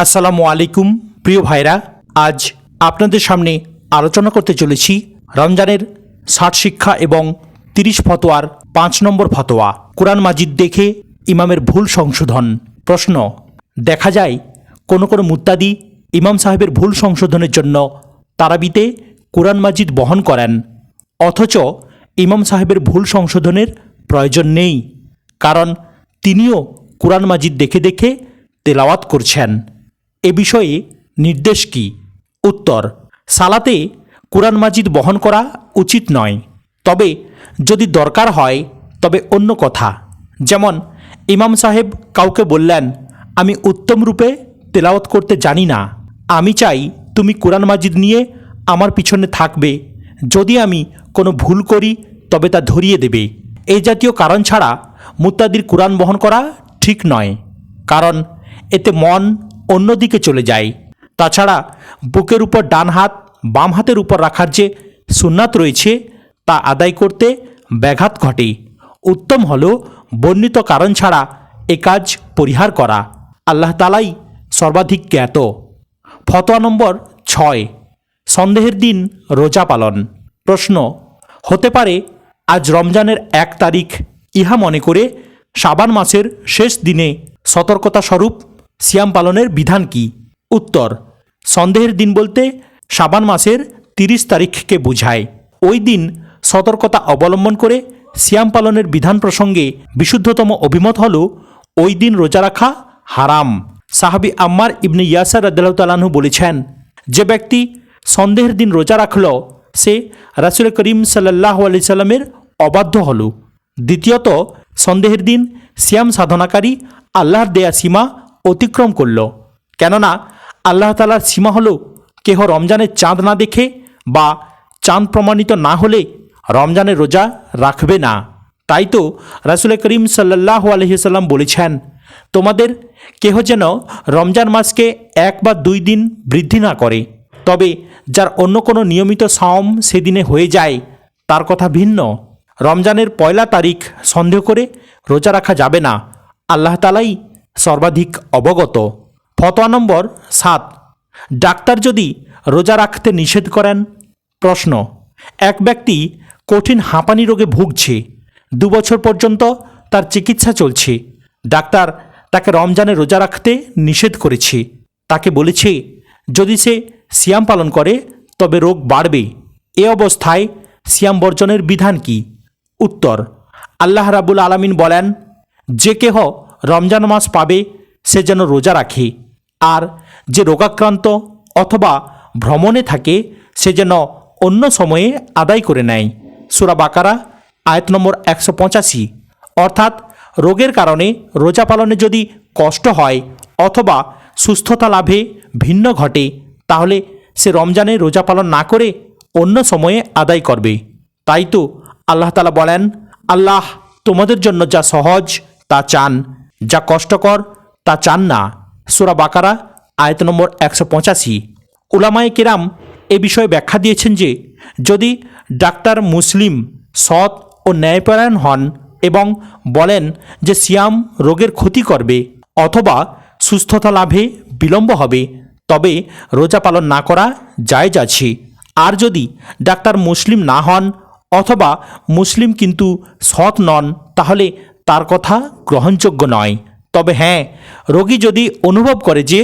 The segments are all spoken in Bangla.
আসসালামু আলাইকুম প্রিয় ভাইরা, আজ আপনাদের সামনে আলোচনা করতে চলেছি রমজানের ৬০ শিক্ষা এবং ৩০ ফতোয়ার ৫ নম্বর ফতোয়া, কোরআন মাজিদ দেখে ইমামের ভুল সংশোধন। প্রশ্ন: দেখা যায় কোনো মুত্তাদি ইমাম সাহেবের ভুল সংশোধনের জন্য তারাবিতে কোরআন মাজিদ বহন করেন, অথচ ইমাম সাহেবের ভুল সংশোধনের প্রয়োজন নেই, কারণ তিনিও কোরআন মাজিদ দেখে দেখে তেলাওয়াত করছেন। এ বিষয়ে নির্দেশ কি? উত্তর: সালাতে কোরআন মাজিদ বহন করা উচিত নয়, তবে যদি দরকার হয় তবে অন্য কথা। যেমন ইমাম সাহেব কাউকে বললেন, আমি উত্তম রূপে তেলাওয়াত করতে জানি না, আমি চাই তুমি কোরআন মাজিদ নিয়ে আমার পিছনে থাকবে, যদি আমি কোনো ভুল করি তবে তা ধরিয়ে দেবে। এই জাতীয় কারণ ছাড়া মুত্তাদির কোরআন বহন করা ঠিক নয়, কারণ এতে মন অন্যদিকে চলে যায়। তাছাড়া বুকের উপর ডান হাত বাম হাতের উপর রাখার যে সুন্নাত রয়েছে তা আদায় করতে ব্যাঘাত ঘটে। উত্তম হল বর্ণিত কারণ ছাড়া এ কাজ পরিহার করা। আল্লাহ তাআলাই সর্বাধিক জ্ঞাত। ফতোয়া নম্বর ৬: সন্দেহের দিন রোজা পালন। প্রশ্ন: হতে পারে আজ রমজানের ১ তারিখ, ইহা মনে করে শাবান মাসের শেষ দিনে সতর্কতা স্বরূপ সিয়াম পালনের বিধান কি? উত্তর: সন্দেহের দিন বলতে শাবান মাসের ৩০ তারিখকে বোঝায়। ওই দিন সতর্কতা অবলম্বন করে সিয়াম পালনের বিধান প্রসঙ্গে বিশুদ্ধতম অভিমত হল ওই দিন রোজা রাখা হারাম। সাহাবী আম্মার ইবনে ইয়াসার রাদিয়াল্লাহু তাআলা আনহু বলেছেন, যে ব্যক্তি সন্দেহের দিন রোজা রাখল সে রাসূল করিম সাল্লাল্লাহু আলাইহি সাল্লামের অবাধ্য হল। দ্বিতীয়ত, সন্দেহের দিন সিয়াম সাধনাকারী আল্লাহর দেয়া সীমা অতিক্রম করল, কেননা আল্লাহ তাআলার সীমা হল কেহ রমজানের চাঁদ না দেখে বা চাঁদ প্রমাণিত না হলে রমজানের রোজা রাখবে না। তাই তো রাসূল করিম সাল্লাল্লাহু আলাইহি সাল্লাম বলেছেন, তোমাদের কেহ যেন রমজান মাসকে ১ বা ২ দিন বৃদ্ধি না করে, তবে যার অন্য কোনো নিয়মিত সাওম সেদিনে হয়ে যায় তার কথা ভিন্ন। রমজানের ১ তারিখ সন্দেহ করে রোজা রাখা যাবে না, আল্লাহ তাআলাই সর্বাধিক অবগত। ফতোয়া নম্বর ৭: ডাক্তার যদি রোজা রাখতে নিষেধ করেন। প্রশ্ন: এক ব্যক্তি কঠিন হাঁপানি রোগে ভুগছে, ২ বছর পর্যন্ত তার চিকিৎসা চলছে, ডাক্তার তাকে রমজানে রোজা রাখতে নিষেধ করেছে, তাকে বলেছে যদি সে সিয়াম পালন করে তবে রোগ বাড়বে। এ অবস্থায় সিয়াম বর্জনের বিধান কি? উত্তর: আল্লাহ রাব্বুল আলামিন বলেন, যে কেহ রমজান মাস পাবে সে যেন রোজা রাখে, আর যে রোগাক্রান্ত অথবা ভ্রমণে থাকে সে যেন অন্য সময়ে আদায় করে নেয়। সূরা বাকারা আয়াত নম্বর ১৮৫। অর্থাৎ রোগের কারণে রোজা পালনে যদি কষ্ট হয় অথবা সুস্থতা লাভে ভিন্ন ঘটে, তাহলে সে রমজানে রোজা পালন না করে অন্য সময়ে আদায় করবে। তাই তো আল্লাহ তাআলা বলেন, আল্লাহ তোমাদের জন্য যা সহজ তা চান, যা কষ্টকর তা চান না। সূরা বাকারা আয়াত নম্বর ১৮৫। উলামায়ে কেরাম এ বিষয়ে ব্যাখ্যা দিয়েছেন যে যদি ডাক্তার মুসলিম, সৎ ও ন্যায়পরায়ণ হন এবং বলেন যে সিয়াম রোগের ক্ষতি করবে অথবা সুস্থতা লাভে বিলম্ব হবে, তবে রোজা পালন না করা জায়েজ আছে। আর যদি ডাক্তার মুসলিম না হন অথবা মুসলিম কিন্তু সৎ নন, তাহলে তার কথা গ্রহণযোগ্য নয়। তবে হ্যাঁ, রোগী যদি অনুভব করে যে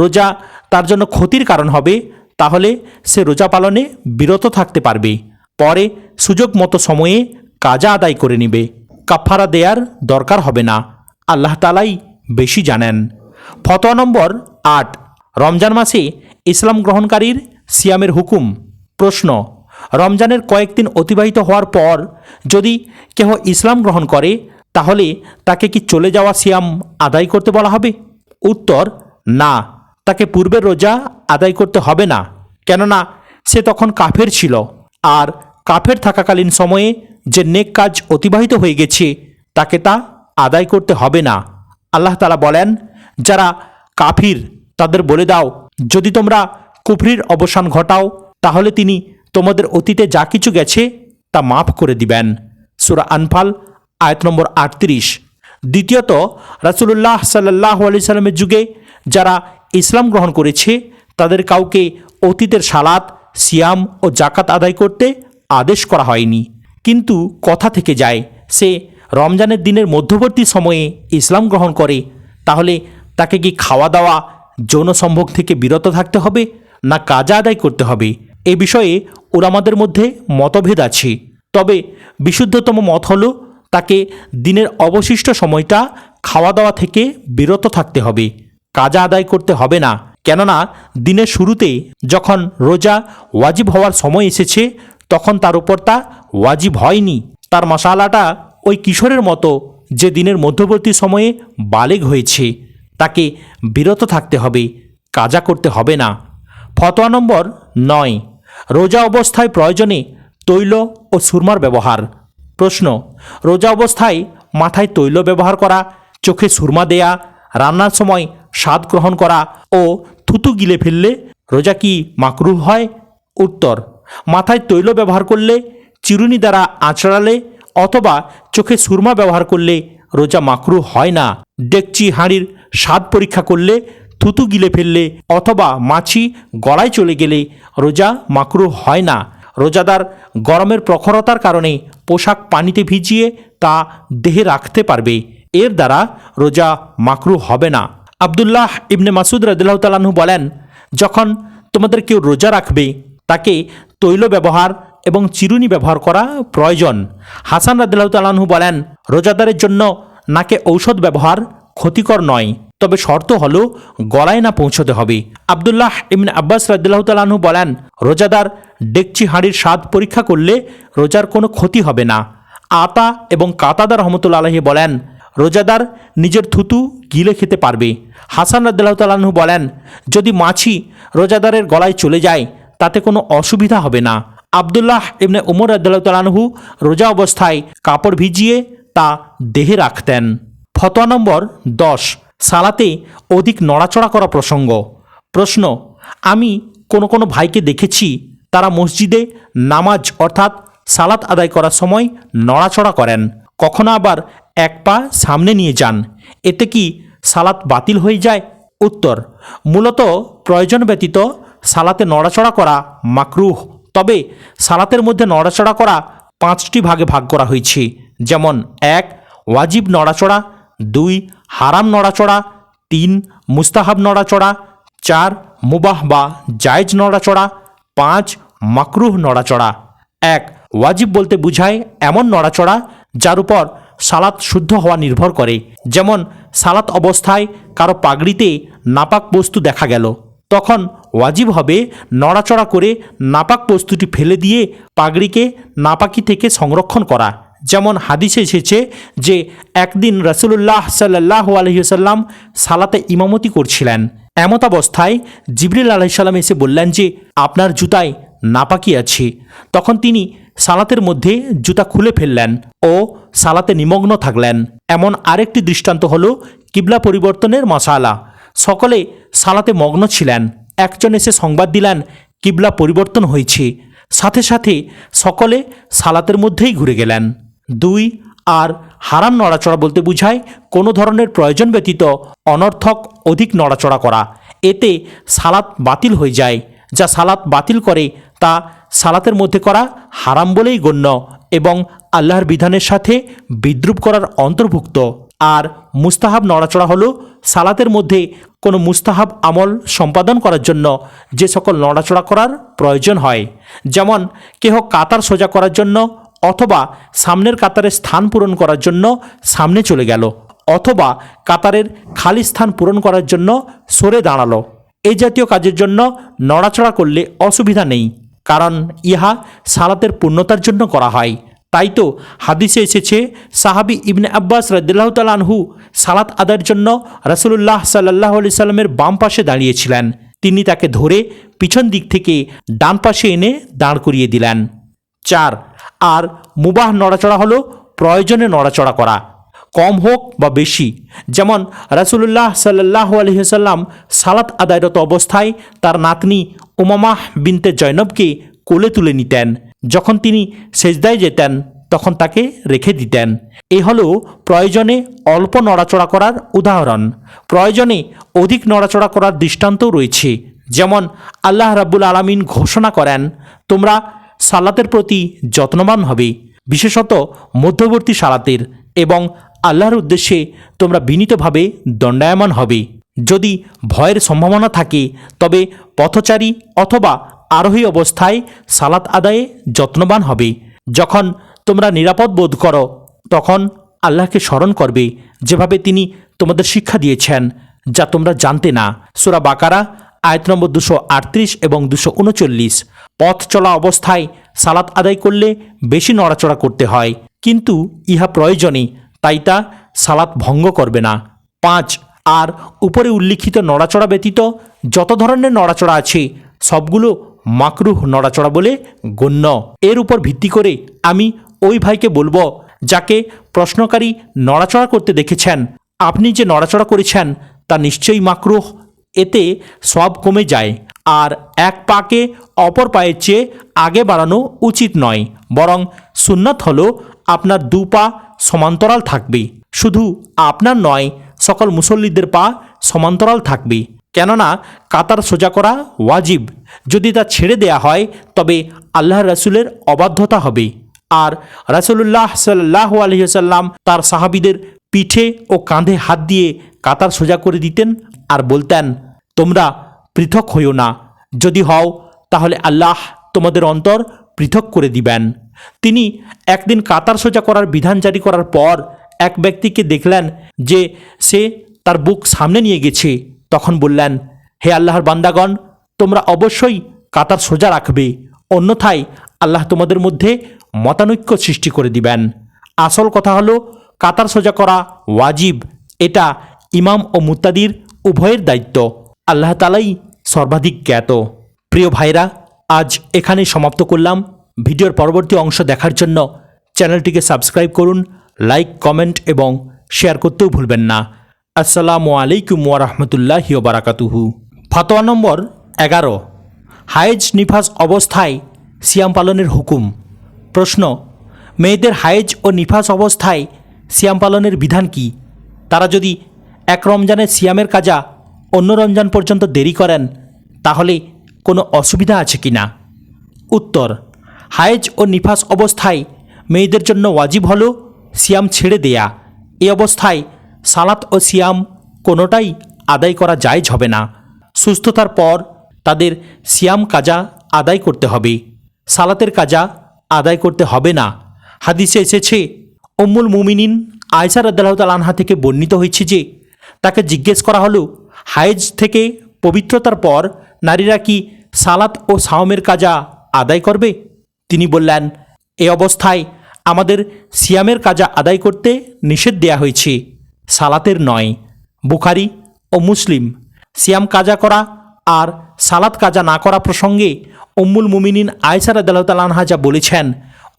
রোজা তার জন্য ক্ষতির কারণ হবে, তাহলে সে রোজা পালনে বিরত থাকতে পারবে, পরে সুযোগ মতো সময়ে কাজা আদায় করে নেবে, কাফারা দেয়ার দরকার হবে না। আল্লাহ তাআলাই বেশি জানেন। ফতোয়া নম্বর ৮: রমজান মাসে ইসলাম গ্রহণকারীর সিয়ামের হুকুম। প্রশ্ন: রমজানের কয়েকদিন অতিবাহিত হওয়ার পর যদি কেহ ইসলাম গ্রহণ করে, তাহলে তাকে কি চলে যাওয়া সিয়াম আদায় করতে বলা হবে? উত্তর: না, তাকে পূর্বের রোজা আদায় করতে হবে না, কেননা সে তখন কাফের ছিল, আর কাফের থাকাকালীন সময়ে যে নেক কাজ অতিবাহিত হয়ে গেছে তাকে তা আদায় করতে হবে না। আল্লাহ তাআলা বলেন, যারা কাফির তাদের বলে দাও, যদি তোমরা কুফরির অবসান ঘটাও তাহলে তিনি তোমাদের অতীতে যা কিছু গেছে তা মাফ করে দিবেন। সূরা আনফাল আয়াত নম্বর ৩৮। দ্বিতীয়ত, রাসূলুল্লাহ সাল্লাল্লাহু আলাইহি সাল্লামের যুগে যারা ইসলাম গ্রহণ করেছে তাদের কাউকে অতীতের সালাত, সিয়াম ও জাকাত আদায় করতে আদেশ করা হয়নি। কিন্তু কথা থেকে যায়, সে রমজানের দিনের মধ্যবর্তী সময়ে ইসলাম গ্রহণ করে, তাহলে তাকে কি খাওয়া দাওয়া, যৌন সম্ভোগ থেকে বিরত থাকতে হবে না কাজা আদায় করতে হবে? এ বিষয়ে ওলামাদের মধ্যে মতভেদ আছে। তবে বিশুদ্ধতম মত হল তাকে দিনের অবশিষ্ট সময়টা খাওয়া দাওয়া থেকে বিরত থাকতে হবে, কাজা আদায় করতে হবে না। কেননা দিনের শুরুতে যখন রোজা ওয়াজিব হওয়ার সময় এসেছে তখন তার উপর তা ওয়াজিব হয়নি। তার মাসালাটা ওই কিশোরের মতো যে দিনের মধ্যবর্তী সময়ে বালেগ হয়েছে, তাকে বিরত থাকতে হবে, কাজা করতে হবে না। ফতোয়া নম্বর 9, রোজা অবস্থায় প্রয়োজনে তৈল ও সুরমার ব্যবহার। প্রশ্ন, রোজা অবস্থায় মাথায় তৈল ব্যবহার করা, চোখে সুরমা দেয়া, রান্নার সময় স্বাদ গ্রহণ করা ও থুতু গিলে ফেললে রোজা কি মাকরুহ হয়? উত্তর, মাথায় তৈল ব্যবহার করলে, চিরুনি দ্বারা আঁচড়ালে অথবা চোখে সুরমা ব্যবহার করলে রোজা মাকরুহ হয় না। ডেকচি হাঁড়ির স্বাদ পরীক্ষা করলে, থুতু গিলে ফেললে অথবা মাছি গলায় চলে গেলে রোজা মাকরুহ হয় না। রোজাদার গরমের প্রখরতার কারণে পোশাক পানিতে ভিজিয়ে তা দেহে রাখতে পারবে, এর দ্বারা রোজা মাকরুহ হবে না। আব্দুল্লাহ ইবনে মাসুদ রাদিয়াল্লাহু তাআলা আনহু বলেন, যখন তোমাদের কেউ রোজা রাখবে তাকে তৈল ব্যবহার এবং চিরুনি ব্যবহার করা প্রয়োজন। হাসান রাদিয়াল্লাহু তাআলা আনহু বলেন, রোজাদারের জন্য নাকে ঔষধ ব্যবহার ক্ষতিকর নয়, তবে শর্ত হলো গলায় না পৌঁছতে হবে। আব্দুল্লাহ ইবনে আব্বাস রাদিয়াল্লাহু তাআলা আনহু বলেন, রোজাদার ডেকচি হাঁড়ির স্বাদ পরীক্ষা করলে রোজার কোনো ক্ষতি হবে না। আতা এবং কাতাদা রহমতুল্লাহ আলাইহি বলেন, রোজাদার নিজের থুতু গিলে খেতে পারবে। হাসান রাদিয়াল্লাহু তাআলা আনহু বলেন, যদি মাছি রোজাদারের গলায় চলে যায় তাতে কোনো অসুবিধা হবে না। আব্দুল্লাহ ইবনে উমর রাদিয়াল্লাহু তাআলা আনহু রোজা অবস্থায় কাপড় ভিজিয়ে তা দেহে রাখতেন। ফতোয়া নম্বর 10, সালাতে অধিক নড়াচড়া করা প্রসঙ্গ। প্রশ্ন, আমি কোনো ভাইকে দেখেছি তারা মসজিদে নামাজ অর্থাৎ সালাত আদায় করার সময় নড়াচড়া করেন, কখনো আবার এক পা সামনে নিয়ে যান, এতে কি সালাত বাতিল হয়ে যায়? উত্তর, মূলত প্রয়োজন ব্যতীত সালাতে নড়াচড়া করা মাকরুহ, তবে সালাতের মধ্যে নড়াচড়া করা 5টি ভাগে ভাগ করা হয়েছে, যেমন 1 ওয়াজিব নড়াচড়া, 2 হারাম নড়াচড়া, 3 মুস্তাহাব নড়াচড়া, 4 মুবাহ বা জায়েজ নড়াচড়া, 5 মাকরুহ নড়াচড়া। 1 ওয়াজিব বলতে বোঝায় এমন নড়াচড়া যার উপর সালাত শুদ্ধ হওয়া নির্ভর করে, যেমন সালাত অবস্থায় কারো পাগড়িতে নাপাক বস্তু দেখা গেল, তখন ওয়াজিব হবে নড়াচড়া করে নাপাক বস্তুটি ফেলে দিয়ে পাগড়িকে নাপাকি থেকে সংরক্ষণ করা। যেমন হাদিসে এসেছে যে একদিন রাসূলুল্লাহ সাল্লাল্লাহু আলাইহি ওয়াসাল্লাম সালাতে ইমামতি করছিলেন, এমত অবস্থায় জিবরিল আলাইহিস সালাম এসে বললেন যে আপনার জুতায় নাপাকি আছে। তখন তিনি সালাতের মধ্যে জুতা খুলে ফেললেন ও সালাতে নিমগ্ন থাকলেন। এমন আরেকটি দৃষ্টান্ত হলো কিবলা পরিবর্তনের মাসালা। সকলে সালাতে মগ্ন ছিলেন, একজন এসে সংবাদ দিলেন কিবলা পরিবর্তন হয়েছে, সাথে সাথে সকলে সালাতের মধ্যেই ঘুরে গেলেন। 2 আর হারাম নড়াচড়া বলতে বোঝায় কোনো ধরনের প্রয়োজন ব্যতীত অনর্থক অধিক নড়াচড়া করা, এতে সালাত বাতিল হয়ে যায়। যা সালাত বাতিল করে তা সালাতের মধ্যে করা হারাম বলেই গণ্য এবং আল্লাহর বিধানের সাথে বিদ্রুপ করার অন্তর্ভুক্ত। আর মুস্তাহাব নড়াচড়া হলো সালাতের মধ্যে কোনো মুস্তাহাব আমল সম্পাদন করার জন্য যে সকল নড়াচড়া করার প্রয়োজন হয়, যেমন কেহ কাতার সোজা করার জন্য অথবা সামনের কাতারের স্থান পূরণ করার জন্য সামনে চলে গেল, অথবা কাতারের খালি স্থান পূরণ করার জন্য সরে দাঁড়ালো। এই জাতীয় কাজের জন্য নড়াচড়া করলে অসুবিধা নেই, কারণ ইহা সালাতের পূর্ণতার জন্য করা হয়। তাই তো হাদিসে এসেছে সাহাবী ইবনে আব্বাস রাদিয়াল্লাহু তাআলা আনহু সালাত আদায়ের জন্য রাসূলুল্লাহ সাল্লাল্লাহু আলাইহি সাল্লামের বাম পাশে দাঁড়িয়েছিলেন, তিনি তাকে ধরে পিছন দিক থেকে ডান পাশে এনে দাঁড় করিয়ে দিলেন। 4 আর মুবাহ নড়াচড়া হলো প্রয়োজনে নড়াচড়া করা, কম হোক বা বেশি। যেমন রাসূলুল্লাহ সাল্লাল্লাহু আলাইহি ওয়াসাল্লাম সালাত আদায়রত অবস্থায় তার নাতনি উমামাহ বিনতে জয়নবকে কোলে তুলে নিতেন। যখন তিনি সেজদায় যেতেন তখন তাকে রেখে দিতেন। এ হলো প্রয়োজনে অল্প নড়াচড়া করার উদাহরণ। প্রয়োজনে অধিক নড়াচড়া করার দৃষ্টান্তও রয়েছে। যেমন আল্লাহ রাব্বুল আলামিন ঘোষণা করেন, তোমরা সালাতের প্রতি যত্নবান হবে, বিশেষত মধ্যবর্তী সালাতের, এবং আল্লাহর উদ্দেশ্যে তোমরা বিনীতভাবে দণ্ডায়মান হবে। যদি ভয়ের সম্ভাবনা থাকে তবে পথচারী অথবা আরোহী অবস্থায় সালাত আদায়ে যত্নবান হবে। যখন তোমরা নিরাপদ বোধ করো তখন আল্লাহকে স্মরণ করবে, যেভাবে তিনি তোমাদের শিক্ষা দিয়েছেন, যা তোমরা জানতে না। সূরা বাকারা আয়াত নম্বর 238 এবং 239। পথ চলা অবস্থায় সালাত আদায় করলে বেশি নড়াচড়া করতে হয়, কিন্তু ইহা প্রয়োজনে, তাই তা সালাত ভঙ্গ করবে না। 5, আর উপরে উল্লিখিত নড়াচড়া ব্যতীত যত ধরনের নড়াচড়া আছে সবগুলো মাকরুহ নড়াচড়া বলে গণ্য। এর উপর ভিত্তি করে আমি ওই ভাইকে বলবো যাকে প্রশ্নকারী নড়াচড়া করতে দেখেছেন, আপনি যে নড়াচড়া করেছেন তা নিশ্চয়ই মাকরুহ, এতে সব কমে যায়। আর এক পাকে অপর পায়ের চেয়ে আগে বাড়ানো উচিত নয়, বরং সুন্নাত হলো আপনার দু পা সমান্তরাল থাকবে। শুধু আপনার নয়, সকল মুসল্লিদের পা সমান্তরাল থাকবে, কেননা কাতার সোজা করা ওয়াজিব। যদি তা ছেড়ে দেয়া হয় তবে আল্লাহ রাসূলের অবাধ্যতা হবে। আর রাসূলুল্লাহ সাল্লাল্লাহু আলাইহি ওয়াসাল্লাম তার সাহাবীদের পিঠে ও কাঁধে হাত দিয়ে কাতার সোজা করে দিতেন আর বলতেন, তোমরা পৃথক হইও না, যদি হও তাহলে আল্লাহ তোমাদের অন্তর পৃথক করে দিবেন। তিনি একদিন কাতার সোজা করার বিধান জারি করার পর এক ব্যক্তিকে দেখলেন যে সে তার বুক সামনে নিয়ে গেছে। তখন বললেন, হে আল্লাহর বান্দাগণ, তোমরা অবশ্যই কাতার সোজা রাখবে, অন্যথায় আল্লাহ তোমাদের মধ্যে মতানৈক্য সৃষ্টি করে দিবেন। আসল কথা হলো কাতার সোজা করা ওয়াজিব, এটা ইমাম ও মুত্তাদির উভয়ের দায়িত্ব। আল্লাহ তাআলাই সর্বাধিক জ্ঞাত। প্রিয় ভাইরা, আজ এখানেই সমাপ্ত করলাম। ভিডিওর পরবর্তী অংশ দেখার জন্য চ্যানেলটিকে সাবস্ক্রাইব করুন, লাইক, কমেন্ট এবং শেয়ার করতেও ভুলবেন না। আসসালামু আলাইকুম ওয়া রাহমাতুল্লাহি ওয়া বারাকাতুহু। ফতোয়া নম্বর 11, হায়েজ নিফাস অবস্থায় সিয়াম পালনের হুকুম। প্রশ্ন, মেয়েদের হায়েজ ও নিফাস অবস্থায় সিয়াম পালনের বিধান কি? তারা যদি এক রমজানের সিয়ামের কাজা অন্য রমজান পর্যন্ত দেরি করেন তাহলে কোনো অসুবিধা আছে কি না? উত্তর, হায়েজ ও নিফাস অবস্থায় মেয়েদের জন্য ওয়াজিব হলো সিয়াম ছেড়ে দেয়া। এই অবস্থায় সালাত ও সিয়াম কোনোটাই আদায় করা জায়েজ হবে না। সুস্থতার পর তাদের সিয়াম কাজা আদায় করতে হবে, সালাতের কাজা আদায় করতে হবে না। হাদিসে এসেছে, উম্মুল মুমিনিন আয়েশা রাদিয়াল্লাহু তাআলা আনহা থেকে বর্ণিত হয়েছে যে তাকে জিজ্ঞেস করা হলো, হায়েজ থেকে পবিত্রতার পর নারীরা কি সালাত ও সাওমের কাজা আদায় করবে? তিনি বললেন, এ অবস্থায় আমাদের সিয়ামের কাজা আদায় করতে নিষেধ দেয়া হয়েছে, সালাতের নয়। বুখারী ও মুসলিম। সিয়াম কাজা করা আর সালাত কাজা না করা প্রসঙ্গে উম্মুল মুমিনিন আয়েশা রাদিয়াল্লাহু তাআলা আনহা যা বলেছেন,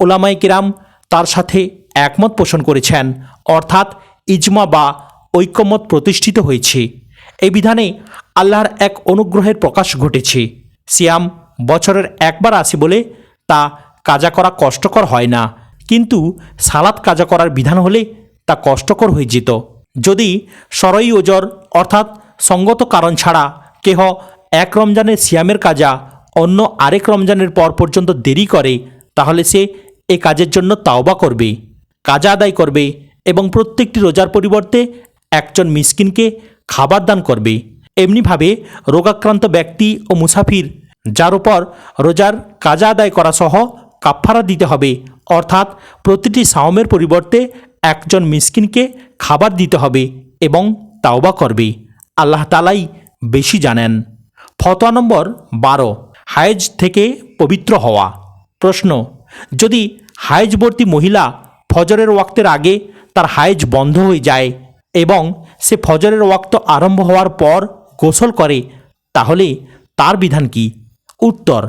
উলামায়ে কিরাম তার সাথে একমত পোষণ করেছেন, অর্থাৎ ইজমা বা ঐক্যমত প্রতিষ্ঠিত হয়েছে। এই বিধানে আল্লাহর এক অনুগ্রহের প্রকাশ ঘটেছে। সিয়াম বছরের একবার আসে বলে তা কাজা করা কষ্টকর হয় না, কিন্তু সালাত কাজা করার বিধান হলে তা কষ্টকর হয়ে যেত। যদি শরঈ ওজর অর্থাৎ সঙ্গত কারণ ছাড়া কেহ এক রমজানের সিয়ামের কাজা অন্য আরেক রমজানের পর পর্যন্ত দেরি করে তাহলে সে এ কাজের জন্য তাওবা করবে, কাজা আদায় করবে এবং প্রত্যেকটি রোজার পরিবর্তে একজন মিসকিনকে খাবার দান করবে। এমনিভাবে রোগাক্রান্ত ব্যক্তি ও মুসাফির যার উপর রোজার কাজা আদায় করা সহ কাফফারা দিতে হবে, অর্থাৎ প্রতিটি সাওমের পরিবর্তে একজন মিসকিনকে খাবার দিতে হবে এবং তাওবা করবে। আল্লাহ তাআলাই বেশি জানেন। ফতোয়া নম্বর 12, হায়েজ থেকে পবিত্র হওয়া। প্রশ্ন, যদি হায়েজবর্তী মহিলা ফজরের ওয়াক্তের আগে তার হায়েজ বন্ধ হয়ে যায় এবং সে ফজরের ওয়াক্ত আরম্ভ হওয়ার পর গোসল করে তাহলে তার বিধান কি? উত্তর,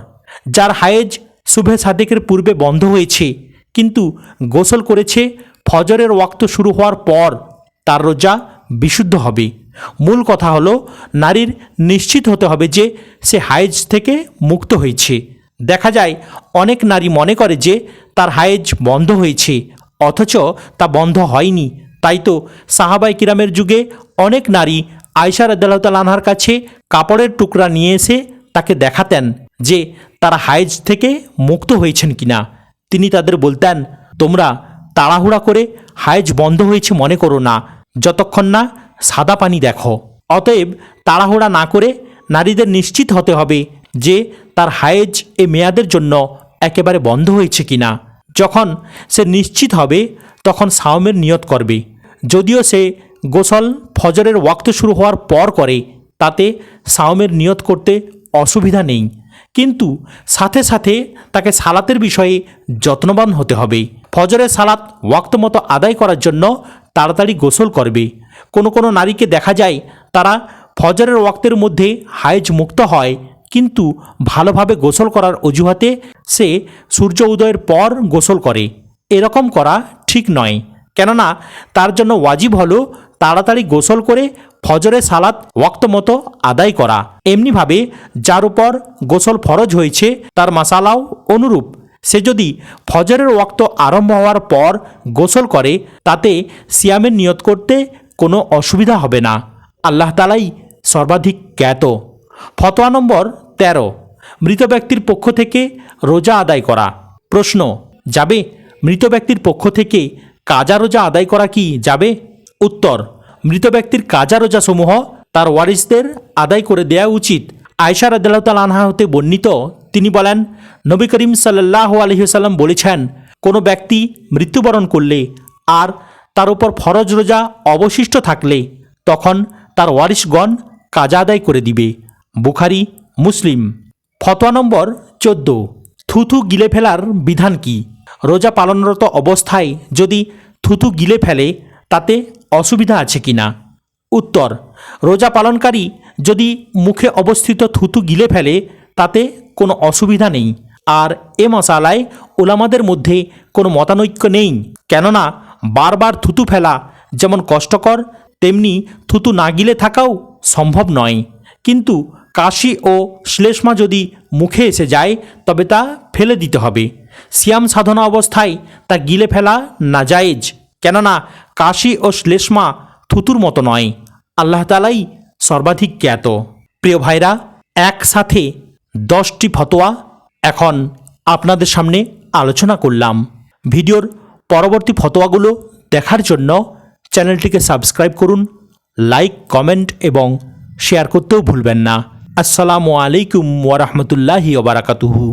যার হায়েজ সুবহে সাদেকের পূর্বে বন্ধ হয়েছে কিন্তু গোসল করেছে ফজরের ওয়াক্ত শুরু হওয়ার পর, তার রোজা বিশুদ্ধ হবে। মূল কথা হলো নারীর নিশ্চিত হতে হবে যে সে হায়েজ থেকে মুক্ত হয়েছে। দেখা যায় অনেক নারী মনে করে যে তার হায়েজ বন্ধ হয়েছে, অথচ তা বন্ধ হয়নি। তাই তো সাহাবায়ে কিরামের যুগে অনেক নারী আয়েশা রাদিয়াল্লাহু তাআলা আনহার কাছে কাপড়ের টুকরা নিয়ে এসে তাকে দেখাতেন যে তারা হায়েজ থেকে মুক্ত হয়েছেন কিনা। তিনি তাদের বলতেন, তোমরা তাড়াহুড়া করে হায়েজ বন্ধ হয়েছে মনে করো না, যতক্ষণ না সাদা পানি দেখো। অতএব তাড়াহুড়া না করে নারীদের নিশ্চিত হতে হবে যে তার হায়েজ এ মেয়াদের জন্য একেবারে বন্ধ হয়েছে কিনা। যখন সে নিশ্চিত হবে তখন সাওমের নিয়ত করবে। যদিও সে গোসল ফজরের ওয়াক্ত শুরু হওয়ার পর করে, তাতে সাওমের নিয়ত করতে অসুবিধা নেই, কিন্তু সাথে সাথে তাকে সালাতের বিষয়ে যত্নবান হতে হবে। ফজরের সালাত ওয়াক্ত মতো আদায় করার জন্য তাড়াতাড়ি গোসল করবে। কোনো নারীকে দেখা যায় তারা ফজরের ওয়াক্তের মধ্যে হায়েজ মুক্ত হয়, কিন্তু ভালোভাবে গোসল করার অজুহাতে সে সূর্য উদয়ের পর গোসল করে। এরকম করা ঠিক নয়, কেননা তার জন্য ওয়াজিব হলো তাড়াতাড়ি গোসল করে ফজরের সালাত ওয়াক্ত মতো আদায় করা। এমনিভাবে যার উপর গোসল ফরজ হয়েছে তার মাসালাও অনুরূপ। সে যদি ফজরের ওয়াক্ত আরম্ভ হওয়ার পর গোসল করে তাতে সিয়ামের নিয়ত করতে কোনো অসুবিধা হবে না। আল্লাহ তাআলাই সর্বাধিক জ্ঞাত। ফতোয়া নম্বর 13, মৃত ব্যক্তির পক্ষ থেকে রোজা আদায় করা। প্রশ্ন, যাবে? মৃত ব্যক্তির পক্ষ থেকে কাজা রোজা আদায় করা কি যাবে? উত্তর, মৃত ব্যক্তির কাজা রোজাসমূহ তার ওয়ারিসদের আদায় করে দেওয়া উচিত। আয়েশা রাদিয়াল্লাহু তাআলা আনহা হতে বর্ণিত, তিনি বলেন, নবী করিম সাল্লাল্লাহু আলাইহি ওয়াসাল্লাম বলেছেন, কোনো ব্যক্তি মৃত্যুবরণ করলে আর তার উপর ফরজ রোজা অবশিষ্ট থাকলে তখন তার ওয়ারিসগণ কাজা আদায় করে দিবে। বুখারী, মুসলিম। ফতোয়া নম্বর 14, থুথু গিলে ফেলার বিধান কি? রোজা পালনরত অবস্থায় যদি থুথু গিলে ফেলে তাতে অসুবিধা আছে কিনা? উত্তর, রোজা পালনকারী যদি মুখে অবস্থিত থুথু গিলে ফেলে তাতে কোনো অসুবিধা নেই। আর এ মশালায় ওলামাদের মধ্যে কোনো মতানৈক্য নেই, কেননা বারবার থুতু ফেলা যেমন কষ্টকর তেমনি থুতু না গিলে থাকাও সম্ভব নয়। কিন্তু কাশি ও শ্লেষ্মা যদি মুখে এসে যায় তবে তা ফেলে দিতে হবে। সিয়াম সাধনা অবস্থায় তা গিলে ফেলা নাজায়েজ, কেননা কাশি ও শ্লেষ্মা থুতুর মতো নয়। আল্লাহ তাআলাই সর্বাধিক জ্ঞাত। প্রিয় ভাইরা, একসাথে 10টি ফতোয়া এখন আপনাদের সামনে আলোচনা করলাম। ভিডিওর পরবর্তী ফতোয়াগুলো দেখার জন্য চ্যানেলটিকে সাবস্ক্রাইব করুন, লাইক, কমেন্ট এবং শেয়ার করতেও ভুলবেন না। আসসালামু আলাইকুম ওয়া রাহমাতুল্লাহি ওয়া বারাকাতুহু।